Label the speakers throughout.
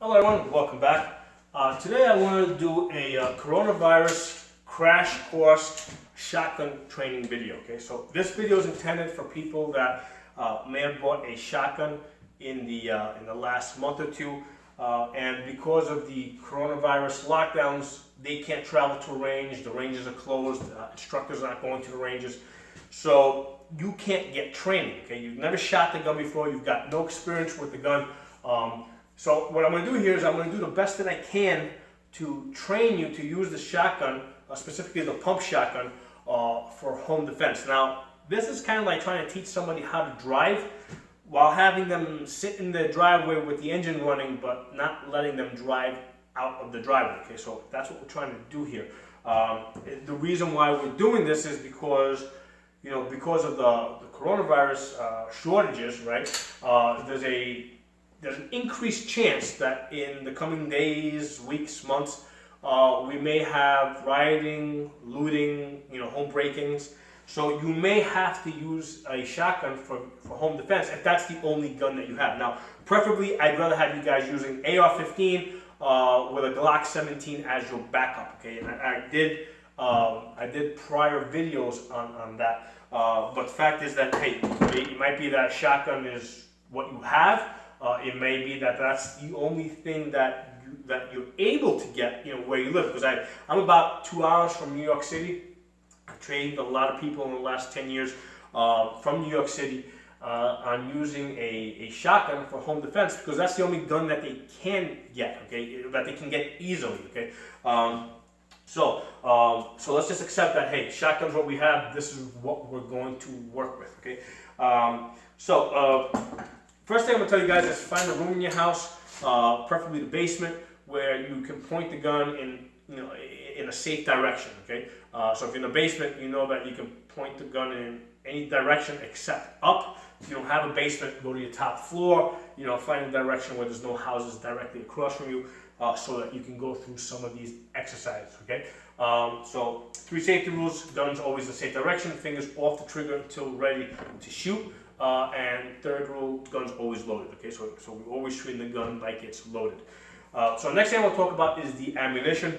Speaker 1: Hello everyone, welcome back. Today I want to do a coronavirus crash course shotgun training video. Okay, so this video is intended for people that may have bought a shotgun in the last month or two, and because of the coronavirus lockdowns, they can't travel to a range. The ranges are closed. Instructors are not going to the ranges, so you can't get training. Okay, you've never shot the gun before. You've got no experience with the gun. So what I'm going to do here is I'm going to do the best that I can to train you to use the shotgun, specifically the pump shotgun, for home defense. Now, this is kind of like trying to teach somebody how to drive while having them sit in the driveway with the engine running, but not letting them drive out of the driveway. Okay, so that's what we're trying to do here. The reason why we're doing this is because, because of the coronavirus shortages, right? There's an increased chance that in the coming days, weeks, months, we may have rioting, looting, home break-ins. So you may have to use a shotgun for home defense if that's the only gun that you have. Now, preferably, I'd rather have you guys using AR-15 with a Glock 17 as your backup. Okay, and I did prior videos on that. But the fact is that, hey, it might be that shotgun is what you have. It may be that that's the only thing that you're able to get, where you live. Because I'm about 2 hours from New York City. I've trained a lot of people in the last 10 years from New York City on using a shotgun for home defense, because that's the only gun that they can get, okay, that they can get easily, okay. So let's just accept that, hey, shotgun's what we have. This is what we're going to work with, okay. First thing I'm going to tell you guys is find a room in your house, preferably the basement, where you can point the gun in a safe direction. Okay, so if you're in the basement, you know that you can point the gun in any direction except up. If you don't have a basement, go to your top floor. Find a direction where there's no houses directly across from you, so that you can go through some of these exercises. Okay, so 3 safety rules: guns always the safe direction, fingers off the trigger until ready to shoot. And third rule, guns always loaded. Okay, so we always treat the gun like it's loaded. So next thing I want to talk about is the ammunition.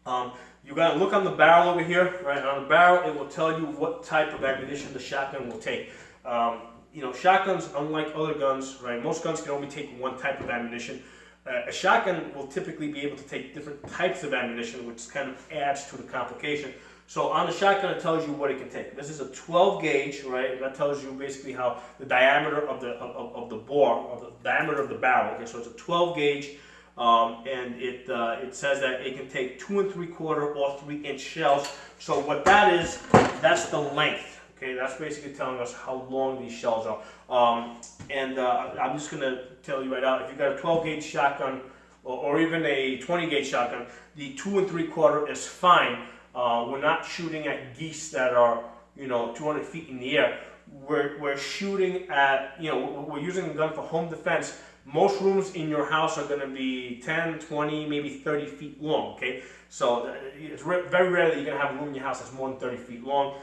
Speaker 1: You gotta look on the barrel over here, right? On the barrel, it will tell you what type of ammunition the shotgun will take. Shotguns, unlike other guns, right? Most guns can only take one type of ammunition. A shotgun will typically be able to take different types of ammunition, which kind of adds to the complication. So on the shotgun, it tells you what it can take. This is a 12 gauge, right? That tells you basically how the diameter of the bore, of the diameter of the barrel. Okay, so it's a 12 gauge, and it says that it can take 2 3/4 or 3-inch shells. So what that is, that's the length. Okay, that's basically telling us how long these shells are. I'm just gonna tell you right now, if you got a 12 gauge shotgun or even a 20 gauge shotgun, the 2 3/4 is fine. We're not shooting at geese that are, 200 feet in the air. We're shooting at, we're using a gun for home defense. Most rooms in your house are going to be 10, 20, maybe 30 feet long, okay? So it's very rare that you're going to have a room in your house that's more than 30 feet long.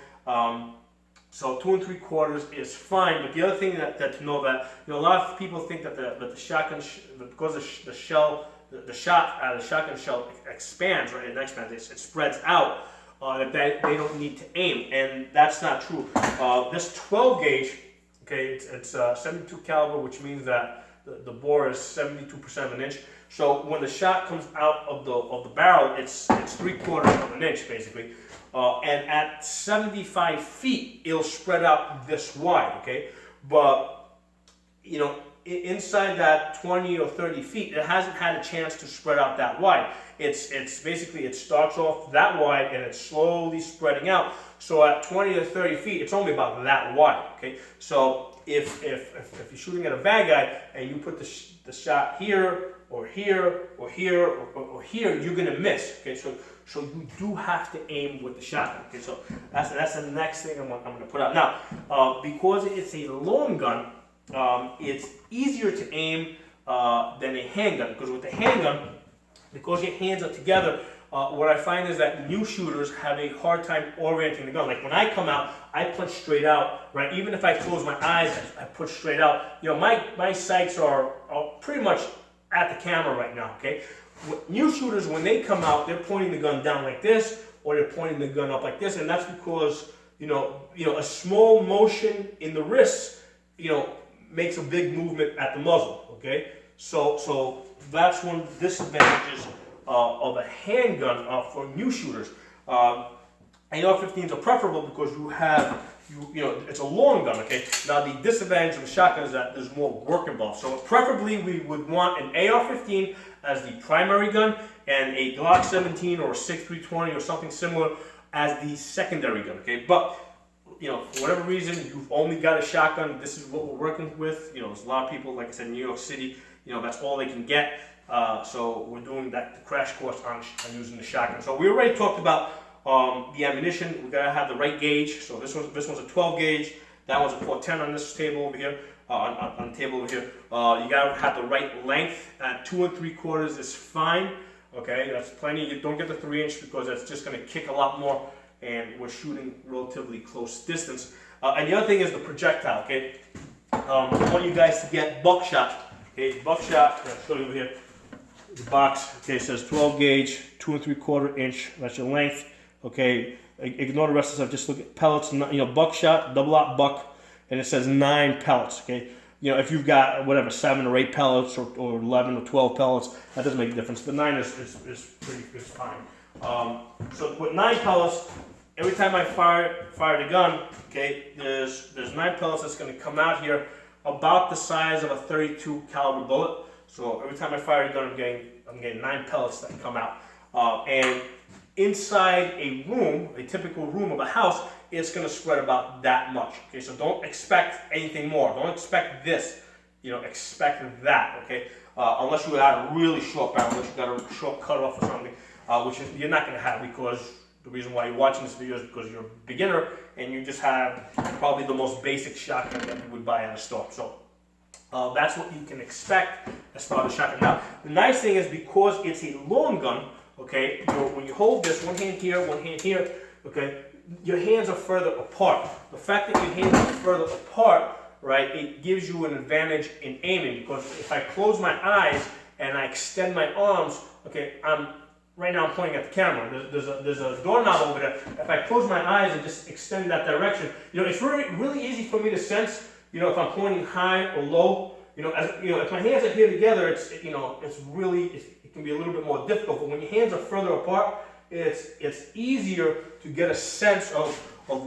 Speaker 1: So 2 3/4 is fine. But the other thing that to know that, a lot of people think that the shotgun, because the shotgun shell expands, right? It spreads out. That they don't need to aim, and that's not true. This 12 gauge, okay, it's 72 caliber, which means that the bore is 72% of an inch. So when the shot comes out of the barrel, it's 3/4 of an inch basically, and at 75 feet, it'll spread out this wide. Okay, but inside that 20 or 30 feet, it hasn't had a chance to spread out that wide. It's basically, it starts off that wide and it's slowly spreading out. So at 20 to 30 feet, it's only about that wide. Okay, so if you're shooting at a bad guy and you put the shot here or here or here or here, you're gonna miss. Okay, so you do have to aim with the shotgun. Okay, so that's the next thing I'm gonna put out now. Because it's a long gun, it's easier to aim than a handgun, because with the handgun, because your hands are together, what I find is that new shooters have a hard time orienting the gun. Like when I come out, I punch straight out, right? Even if I close my eyes, I punch straight out. My sights are pretty much at the camera right now, okay? New shooters, when they come out, they're pointing the gun down like this, or they're pointing the gun up like this, and that's because, a small motion in the wrist, makes a big movement at the muzzle, okay? So that's one of the disadvantages of a handgun for new shooters. AR-15s are preferable because it's a long gun, okay? Now the disadvantage of a shotgun is that there's more work involved. So preferably we would want an AR-15 as the primary gun and a Glock 17 or a 6.320 or something similar as the secondary gun, okay? But, for whatever reason, you've only got a shotgun, this is what we're working with. There's a lot of people, like I said, in New York City, that's all they can get. So we're doing the crash course on using the shotgun. So we already talked about the ammunition. We gotta have the right gauge. So this one's a 12 gauge. That one's a .410 on this table over here. On the table over here. You gotta have the right length. At 2 3/4 is fine. Okay, that's plenty. You don't get the 3-inch because that's just gonna kick a lot more, and we're shooting relatively close distance. And the other thing is the projectile. Okay, I want you guys to get buckshot. Okay, buckshot. I'll show you over here. The box. Okay, it says 12 gauge, 2 3/4 inch. That's your length. Okay, ignore the rest of the stuff. Just look at pellets. Buckshot, double-aught buck, and it says 9 pellets. Okay, if you've got whatever 7 or 8 pellets or 11 or 12 pellets, that doesn't make a difference. But 9 is fine. So with 9 pellets, every time I fire the gun, okay, there's 9 pellets that's going to come out here about the size of a .32 caliber bullet. So every time I fire the gun, I'm getting 9 pellets that come out. And inside a room, a typical room of a house, it's going to spread about that much. Okay, so don't expect anything more. Don't expect this. Expect that. Okay, unless you got a really short barrel, unless you got a short cutoff or something, which you're not going to have, because the reason why you're watching this video is because you're a beginner and you just have probably the most basic shotgun that you would buy at a store. So that's what you can expect as far as shotgun. Now, the nice thing is because it's a long gun, okay, when you hold this, one hand here, okay, your hands are further apart. The fact that your hands are further apart, right, it gives you an advantage in aiming, because if I close my eyes and I extend my arms, okay, right now I'm pointing at the camera. There's a doorknob over there. If I close my eyes and just extend that direction, it's really easy for me to sense, if I'm pointing high or low. If my hands are here together, it can be a little bit more difficult. But when your hands are further apart, it's easier to get a sense of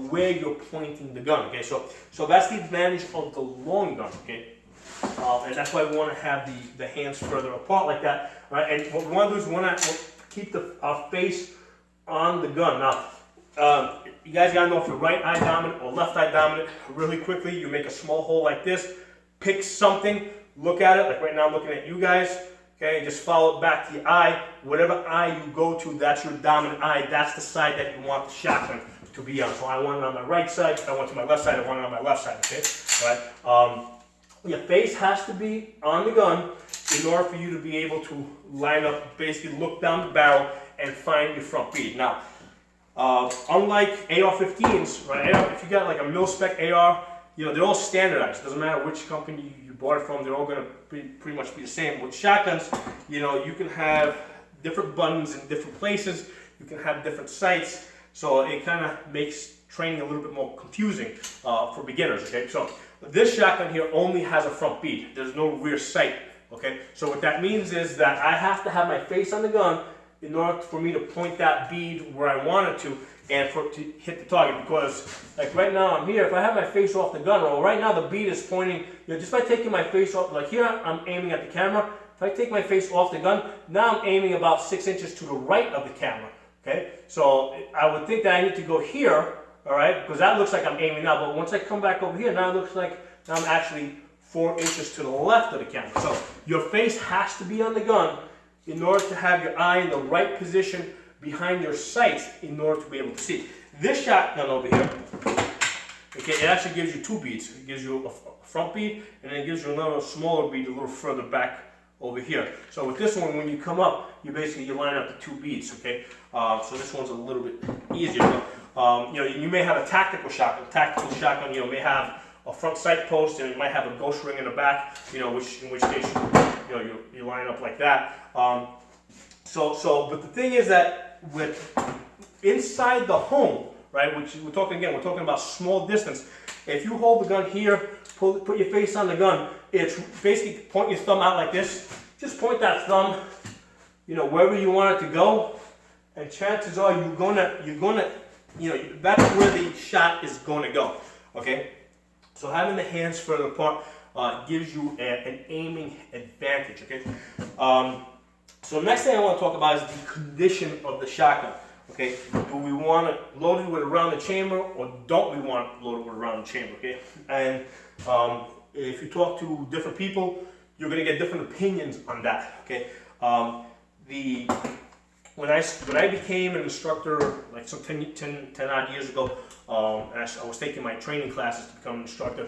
Speaker 1: where you're pointing the gun. Okay, so that's the advantage of the long gun. Okay, and that's why we want to have the hands further apart like that. Right, and what we want to do is we want to keep our face on the gun. Now, you guys gotta know if you're right eye dominant or left eye dominant. Really quickly, you make a small hole like this. Pick something, look at it. Like right now, I'm looking at you guys. Okay, and just follow it back to your eye. Whatever eye you go to, that's your dominant eye. That's the side that you want the shotgun to be on. So I want it on my right side. If I went to my left side, I want it on my left side. Okay, all right. Your face has to be on the gun in order for you to be able to line up, basically look down the barrel and find your front bead. Now, unlike AR-15s, right? If you got like a mil-spec AR, they're all standardized. Doesn't matter which company you bought it from, they're all going to pretty much be the same. With shotguns, you can have different buttons in different places. You can have different sights. So it kind of makes training a little bit more confusing for beginners, okay? So this shotgun here only has a front bead. There's no rear sight, okay? So what that means is that I have to have my face on the gun in order for me to point that bead where I want it to, and for it to hit the target. Because like right now I'm here, if I have my face off the gun, well, right now the bead is pointing, just by taking my face off, like here I'm aiming at the camera. If I take my face off the gun, now I'm aiming about 6 inches to the right of the camera, okay? So I would think that I need to go here, all right, because that looks like I'm aiming now, but once I come back over here, now it looks like now I'm actually 4 inches to the left of the camera. So your face has to be on the gun in order to have your eye in the right position behind your sights in order to be able to see. This shotgun over here, okay, it actually gives you 2 beads. It gives you a front bead, and then it gives you another smaller bead a little further back over here. So with this one, when you come up, you line up the 2 beads, okay? So this one's a little bit easier. But, you may have a tactical shotgun. Tactical shotgun, may have a front sight post, and it might have a ghost ring in the back, in which case you line up like that. But the thing is that with inside the home, right, which we're talking about small distance. If you hold the gun here, put your face on the gun, it's basically point your thumb out like this. Just point that thumb, wherever you want it to go, and chances are you're gonna, that's where the shot is gonna go. Okay, so having the hands further apart gives you an aiming advantage. Okay, so next thing I want to talk about is the condition of the shotgun. Okay, do we want it loaded with a round the chamber, or don't we want it loaded with a round the chamber? Okay, and if you talk to different people, you're going to get different opinions on that. Okay, when I became an instructor, like some 10 odd years ago, as I was taking my training classes to become an instructor,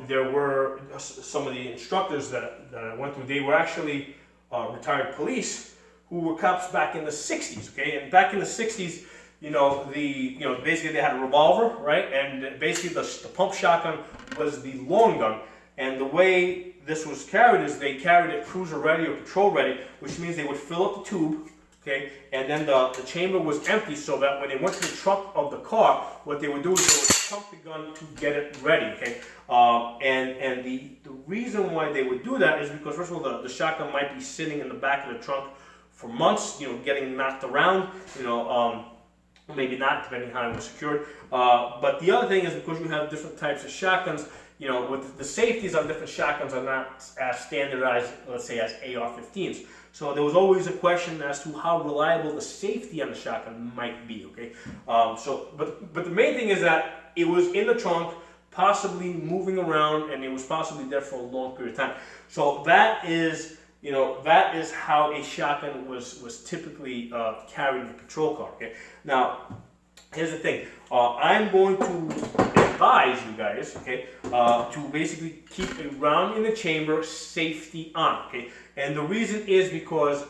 Speaker 1: there were some of the instructors that I went through. They were actually retired police who were cops back in the 60s, okay? And back in the 60s, basically they had a revolver, right? And basically the pump shotgun was the long gun. And the way this was carried is they carried it cruiser ready or patrol ready, which means they would fill up the tube, okay? And then the chamber was empty, so that when they went to the trunk of the car, what they would do is they would pump the gun to get it ready, okay? And the reason why they would do that is because, first of all, the shotgun might be sitting in the back of the trunk for months, getting knocked around, maybe not, depending how it was secured. But the other thing is because you have different types of shotguns, with the safeties on different shotguns are not as standardized, let's say, as AR-15s. So there was always a question as to how reliable the safety on the shotgun might be, okay? But the main thing is that it was in the trunk, possibly moving around, and it was possibly there for a long period of time. So that is how a shotgun was typically carried in a patrol car. Okay. Now, here's the thing. I'm going to advise you guys, okay, to basically keep a round in the chamber, safety on. Okay. And the reason is because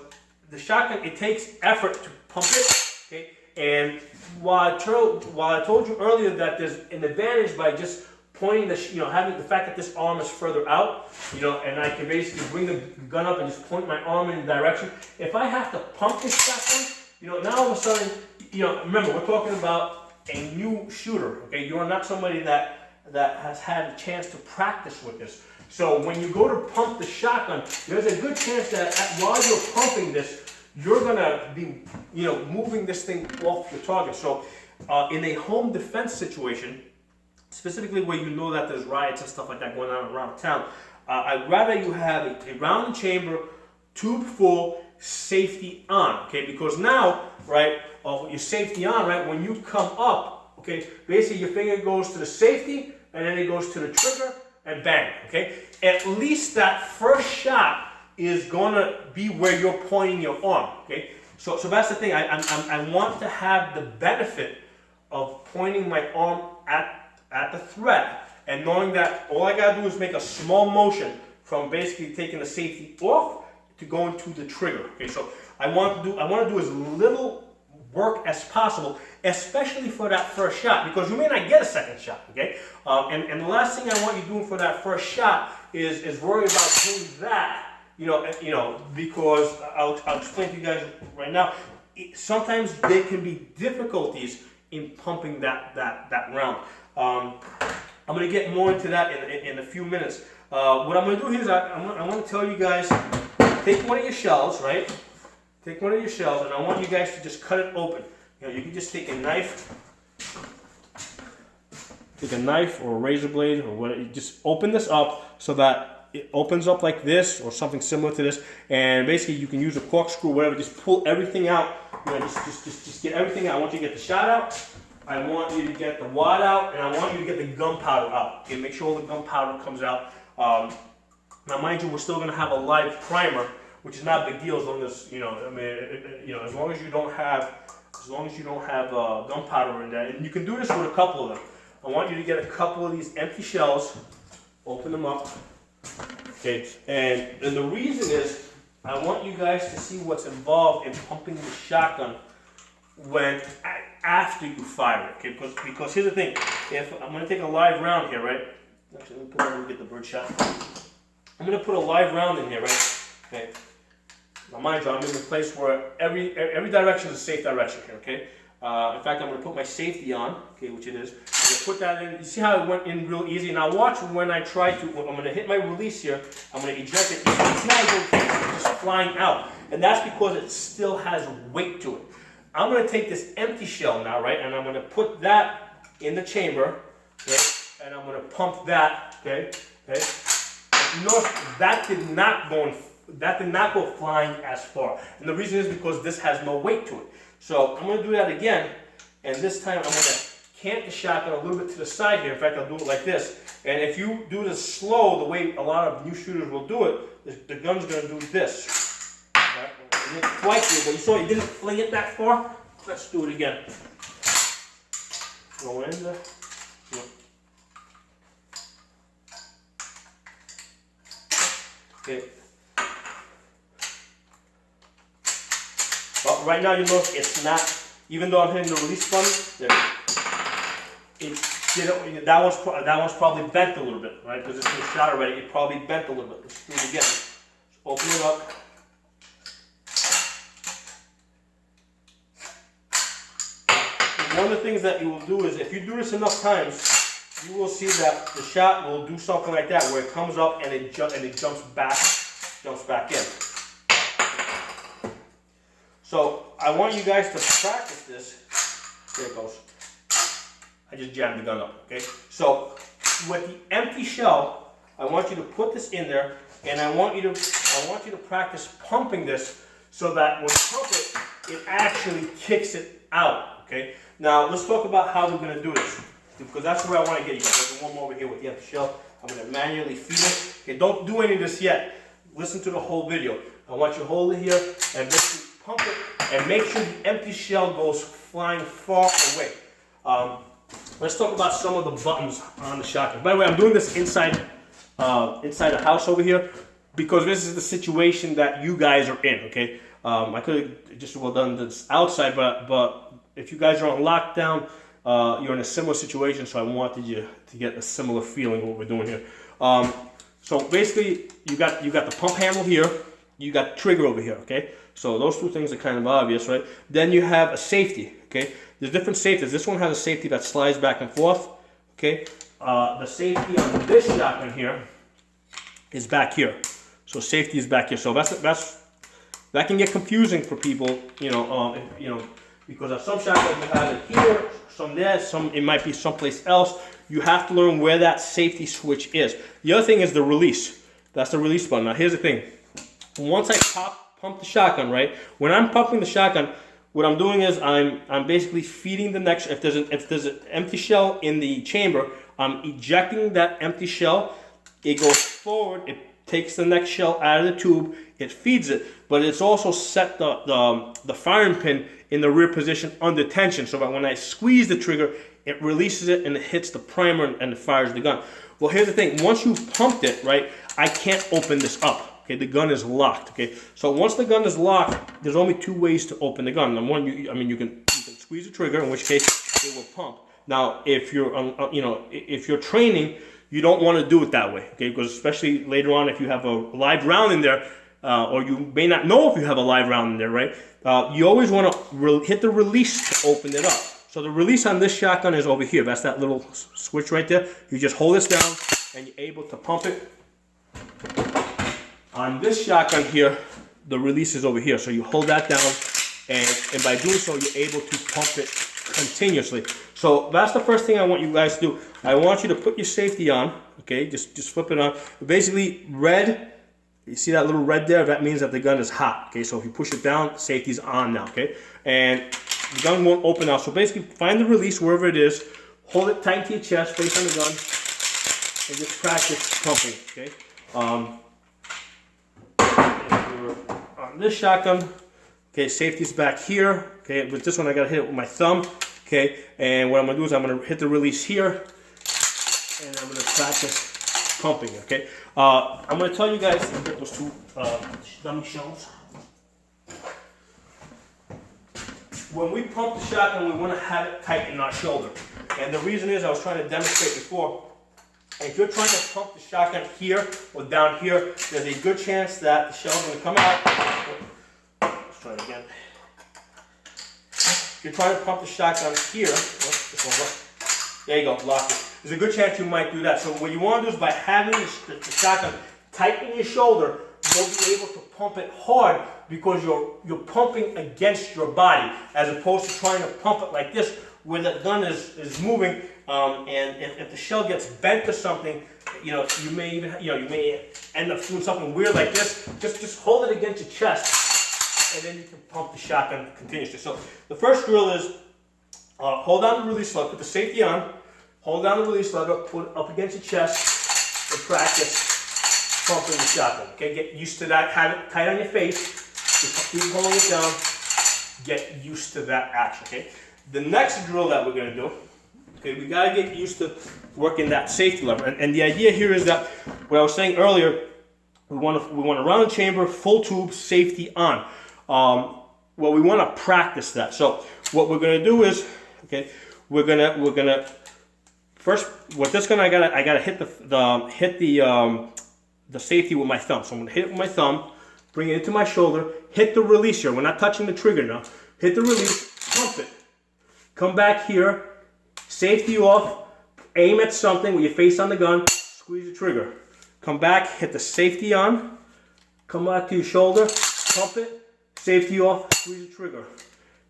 Speaker 1: the shotgun, it takes effort to pump it. Okay. And while I told you earlier that there's an advantage by just pointing having the fact that this arm is further out, and I can basically bring the gun up and just point my arm in the direction. If I have to pump this shotgun, now all of a sudden, remember, we're talking about a new shooter, okay? You're not somebody that has had a chance to practice with this. So when you go to pump the shotgun, there's a good chance that while you're pumping this, you're gonna be, moving this thing off the target. So in a home defense situation, specifically where that there's riots and stuff like that going on around town, I'd rather you have a round chamber, tube full, safety on, okay? Because now, right, your safety on, right, when you come up, okay, basically your finger goes to the safety, and then it goes to the trigger, and bang, okay? At least that first shot is gonna be where you're pointing your arm, okay? So that's the thing. I want to have the benefit of pointing my arm at the threat, and knowing that all I gotta do is make a small motion from basically taking the safety off to going to the trigger. Okay, so I want to do as little work as possible, especially for that first shot, because you may not get a second shot. Okay, and the last thing I want you doing for that first shot is worry about doing that. Because I'll explain to you guys right now. Sometimes there can be difficulties in pumping that round. I'm going to get more into that in a few minutes. What I'm going to do here is I want to tell you guys, take one of your shells, right? Take one of your shells, and I want you guys to just cut it open. You can just take a knife or a razor blade or whatever. Just open this up so that it opens up like this or something similar to this, and basically you can use a corkscrew, whatever. Just pull everything out. Just get everything out. I want you to get the shot out. I want you to get the wad out, and I want you to get the gunpowder out. Okay, make sure all the gunpowder comes out. Now, mind you, we're still going to have a live primer, which is not a big deal as long as as long as you don't have gunpowder in there. And you can do this with a couple of them. I want you to get a couple of these empty shells, open them up. Okay, and the reason is I want you guys to see what's involved in pumping the shotgun after you fire it, okay? Because here's the thing, if I'm going to take a live round here, right? Actually, let me get the bird shot. I'm going to put a live round in here, right? Okay. Now mind you, I'm in a place where every direction is a safe direction here, okay? In fact, I'm going to put my safety on, okay, which it is. I'm going to put that in. You see how it went in real easy? Now watch when I try to, I'm going to hit my release here, I'm going to eject it. You see how it goes just flying out. And that's because it still has weight to it. I'm going to take this empty shell now, right, and I'm going to put that in the chamber, okay, and I'm going to pump that, okay. You notice that did not go flying as far. And the reason is because this has no weight to it. So I'm going to do that again, and this time I'm going to cant the shotgun a little bit to the side here. In fact, I'll do it like this. And if you do this slow, the way a lot of new shooters will do it, the gun's going to do this. Right? It didn't quite do it, but you saw it didn't fling it that far. Let's do it again. Go in there. Okay. Well, right now you notice it's not, even though I'm hitting the release button, that one's probably bent a little bit, right? Because it's been shot already, it probably bent a little bit. Let's do it again. Just open it up. And one of the things that you will do is, if you do this enough times, you will see that the shot will do something like that, where it comes up and it jumps back in. So I want you guys to practice this. There it goes. I just jammed the gun up, okay? So with the empty shell, I want you to put this in there, and I want you to practice pumping this so that when you pump it, it actually kicks it out, okay? Now let's talk about how we're gonna do this, because that's where I want to get you guys. There's one more over here with the empty shell. I'm gonna manually feed it. Okay, don't do any of this yet. Listen to the whole video. I want you to hold it here and basically pump it, and make sure the empty shell goes flying far away. Let's talk about some of the buttons on the shotgun. By the way, I'm doing this inside the house over here because this is the situation that you guys are in. Okay, I could have just well done this outside, but if you guys are on lockdown, you're in a similar situation. So I wanted you to get a similar feeling of what we're doing here. So basically, you got the pump handle here. You got the trigger over here, okay? So those two things are kind of obvious, right? Then you have a safety, okay? There's different safeties. This one has a safety that slides back and forth, okay? The safety on this shotgun here is back here. So safety is back here. So that can get confusing for people, because on some shotguns you have it here, some there, some it might be someplace else. You have to learn where that safety switch is. The other thing is the release. That's the release button. Now here's the thing. Once I pump the shotgun, right? When I'm pumping the shotgun, what I'm doing is I'm basically feeding the next. If there's an empty shell in the chamber, I'm ejecting that empty shell. It goes forward. It takes the next shell out of the tube. It feeds it, but it's also set the firing pin in the rear position under tension, so that when I squeeze the trigger, it releases it and it hits the primer and it fires the gun. Well, here's the thing. Once you've pumped it, right, I can't open this up. Okay, the gun is locked. Okay, so once the gun is locked, there's only two ways to open the gun. Number one, you can squeeze the trigger, in which case it will pump. Now, if you're if you're training, you don't want to do it that way. Okay, because especially later on, if you have a live round in there, or you may not know if you have a live round in there, right? You always want to hit the release to open it up. So the release on this shotgun is over here. That's that little switch right there. You just hold this down, and you're able to pump it. On this shotgun here, the release is over here. So you hold that down, and by doing so, you're able to pump it continuously. So that's the first thing I want you guys to do. I want you to put your safety on, okay? Just flip it on. Basically, red, you see that little red there? That means that the gun is hot, okay? So if you push it down, safety's on now, okay? And the gun won't open out. So basically, find the release wherever it is, hold it tight to your chest, face on the gun, and just practice pumping, okay? On this shotgun, okay, safety's back here. Okay, with this one I gotta hit it with my thumb. Okay, and what I'm gonna do is I'm gonna hit the release here, and I'm gonna practice pumping. Okay, I'm gonna tell you guys to get those two dummy shells. When we pump the shotgun, we want to have it tight in our shoulder, and the reason is I was trying to demonstrate before. And if you're trying to pump the shotgun here or down here, there's a good chance that the shell's going to come out. Let's try it again. If you're trying to pump the shotgun here, there you go, lock it. There's a good chance you might do that. So what you want to do is by having the shotgun tight in your shoulder, you'll be able to pump it hard because you're pumping against your body as opposed to trying to pump it like this where the gun is moving. And if the shell gets bent or something, you may even you may end up doing something weird like this. Just hold it against your chest, and then you can pump the shotgun continuously. So the first drill is hold down the release slug, put the safety on, hold down the release slug, put it up against your chest, and practice pumping the shotgun. Okay, get used to that. Have it tight on your face. Just keep holding it down. Get used to that action. Okay. The next drill that we're going to do. Okay, we gotta get used to working that safety lever, and the idea here is that what I was saying earlier, we want to round the chamber, full tube, safety on. Well, we want to practice that. So what we're gonna do is, okay, we're gonna first with this gun I gotta hit the safety with my thumb. So I'm gonna hit it with my thumb, bring it into my shoulder, hit the release here. We're not touching the trigger now. Hit the release, pump it, come back here. Safety off, aim at something with your face on the gun, squeeze the trigger. Come back, hit the safety on, come back to your shoulder, pump it, safety off, squeeze the trigger.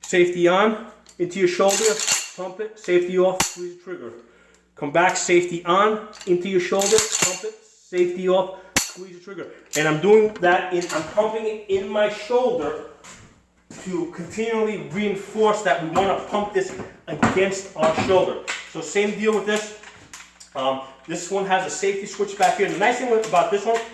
Speaker 1: Safety on, into your shoulder, pump it, safety off, squeeze the trigger. Come back, safety on, into your shoulder, pump it, safety off, squeeze the trigger. And I'm doing that, I'm pumping it in my shoulder to continually reinforce that we want to pump this against our shoulder. So same deal with this. This one has a safety switch back here. The nice thing about this one, let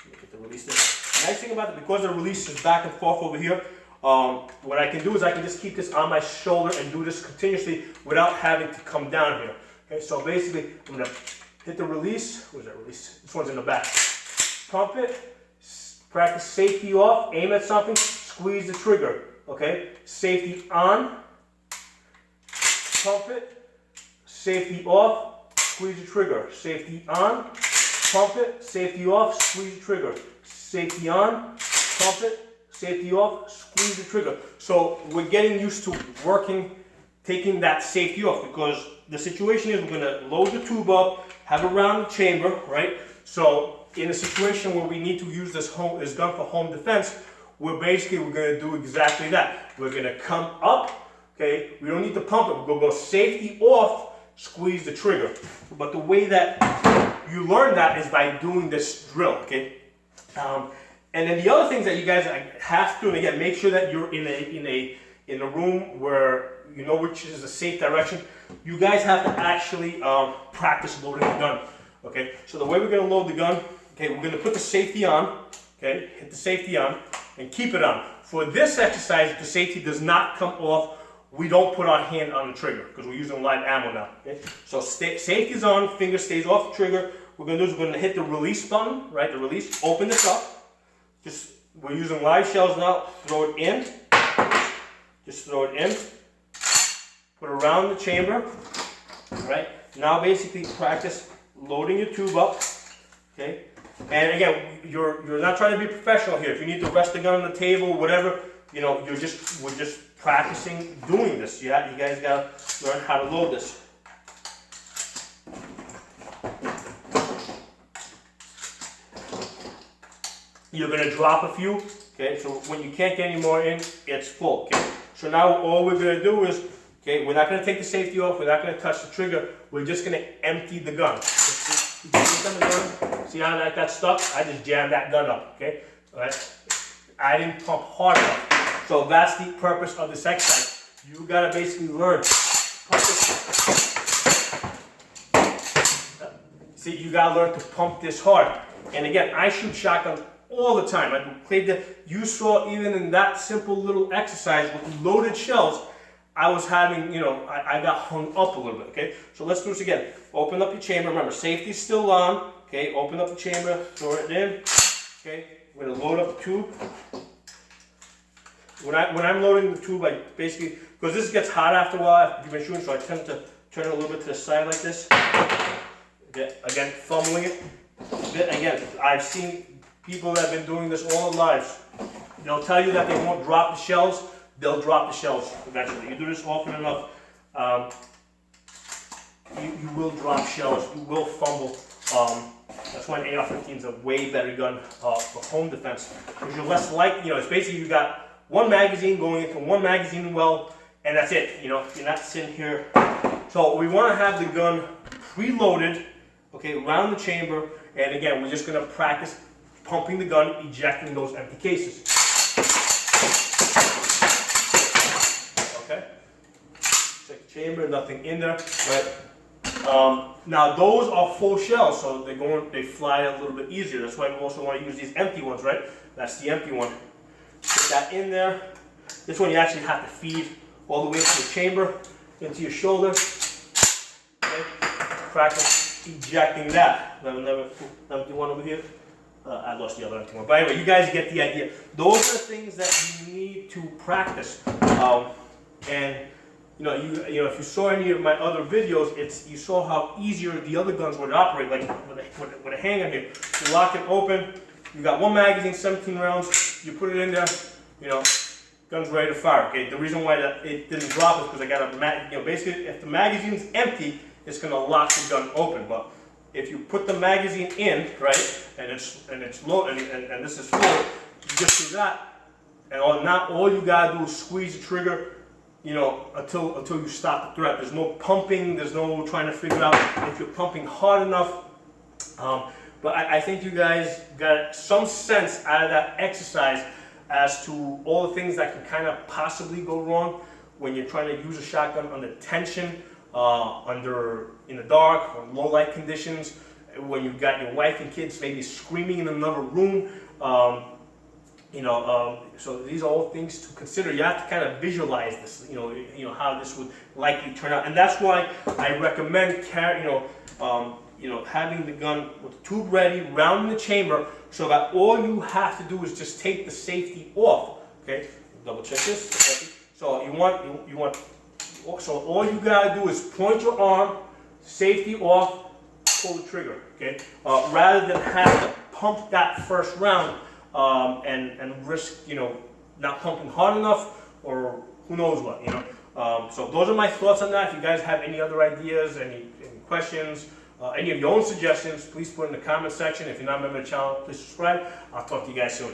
Speaker 1: me get the release there. The nice thing about it, because the release is back and forth over here, what I can do is I can just keep this on my shoulder and do this continuously without having to come down here. Okay, so basically I'm going to hit the release. Where's that release? This one's in the back. Pump it, practice safety off, aim at something, squeeze the trigger, okay? Safety on, pump it, safety off, squeeze the trigger. Safety on, pump it, safety off, squeeze the trigger. Safety on, pump it, safety off, squeeze the trigger. So we're getting used to taking that safety off, because the situation is we're gonna load the tube up, have a round chamber, right? So in a situation where we need to use this gun for home defense, we're going to do exactly that. We're going to come up, okay? We don't need to pump it. We're going to go safety off, squeeze the trigger. But the way that you learn that is by doing this drill, okay? And then the other things that you guys have to do, and again, make sure that you're in a room where you know which is a safe direction. You guys have to actually practice loading the gun, okay? So the way we're going to load the gun, okay, we're going to put the safety on, okay? Hit the safety on. And keep it on. For this exercise, if the safety does not come off, we don't put our hand on the trigger because we're using live ammo now. Okay? So safety is on, finger stays off the trigger. What we're going to do is we're going to hit the release button, right? The release, open this up. We're using live shells now. Throw it in. Just throw it in. Put it around the chamber, right? Now basically practice loading your tube up, okay? And again, you're not trying to be professional here. If you need to rest the gun on the table, whatever, we're just practicing doing this. You guys gotta learn how to load this. You're gonna drop a few, okay? So when you can't get any more in, it's full, okay? So now all we're gonna do is, okay, we're not gonna take the safety off. We're not gonna touch the trigger. We're just gonna empty the gun. See how that got stuck? I just jammed that gun up, okay? All right? I didn't pump hard enough. So that's the purpose of this exercise. You gotta basically learn. See, you gotta learn to pump this hard. And again, I shoot shotguns all the time. You saw even in that simple little exercise with loaded shells, I was having, I got hung up a little bit, okay? So let's do this again. Open up your chamber. Remember, safety's still on, okay? Open up the chamber, throw it in, okay? We're gonna load up the tube. When I'm loading the tube, I basically, because this gets hot after a while, after you've been shooting, so I tend to turn it a little bit to the side like this. Okay? Again, fumbling it. Again, I've seen people that have been doing this all their lives. They'll tell you that they won't drop the shells. They'll drop the shells eventually. You do this often enough, you will drop shells. You will fumble. That's why an AR-15 is a way better gun for home defense, because you're less likely. It's basically you got one magazine going into one magazine well, and that's it. You're not sitting here. So we want to have the gun preloaded, okay, around the chamber. And again, we're just going to practice pumping the gun, ejecting those empty cases. Okay? Check the chamber, nothing in there, right? Now those are full shells, so they fly a little bit easier. That's why we also want to use these empty ones, right? That's the empty one. Put that in there. This one you actually have to feed all the way into the chamber, into your shoulder. Okay? Practice ejecting that. Another empty one over here. I lost the other empty one. But anyway, you guys get the idea. Those are the things that you need to practice. And if you saw any of my other videos, you saw how easier the other guns would operate, like with a hanger here. You lock it open. You got one magazine, 17 rounds. You put it in there. Gun's ready to fire. Okay. The reason why it didn't drop is because I got basically if the magazine's empty, it's gonna lock the gun open. But if you put the magazine in, right, and it's low, and this is full, you just do that, and now all you gotta do is squeeze the trigger, until you stop the threat. There's no pumping. There's no trying to figure out if you're pumping hard enough. But I think you guys got some sense out of that exercise as to all the things that can kind of possibly go wrong when you're trying to use a shotgun under tension, in the dark or low light conditions, when you've got your wife and kids maybe screaming in another room. So these are all things to consider. You have to kind of visualize this, how this would likely turn out, and that's why I recommend having the gun with the tube ready, round in the chamber, so that all you have to do is just take the safety off. Okay, double check this. So so all you gotta do is point your arm, safety off, pull the trigger. Okay, rather than have to pump that first round. And risk, not pumping hard enough, or who knows what, So those are my thoughts on that. If you guys have any other ideas, any questions, any of your own suggestions, please put in the comment section. If you're not a member of the channel, please subscribe. I'll talk to you guys soon.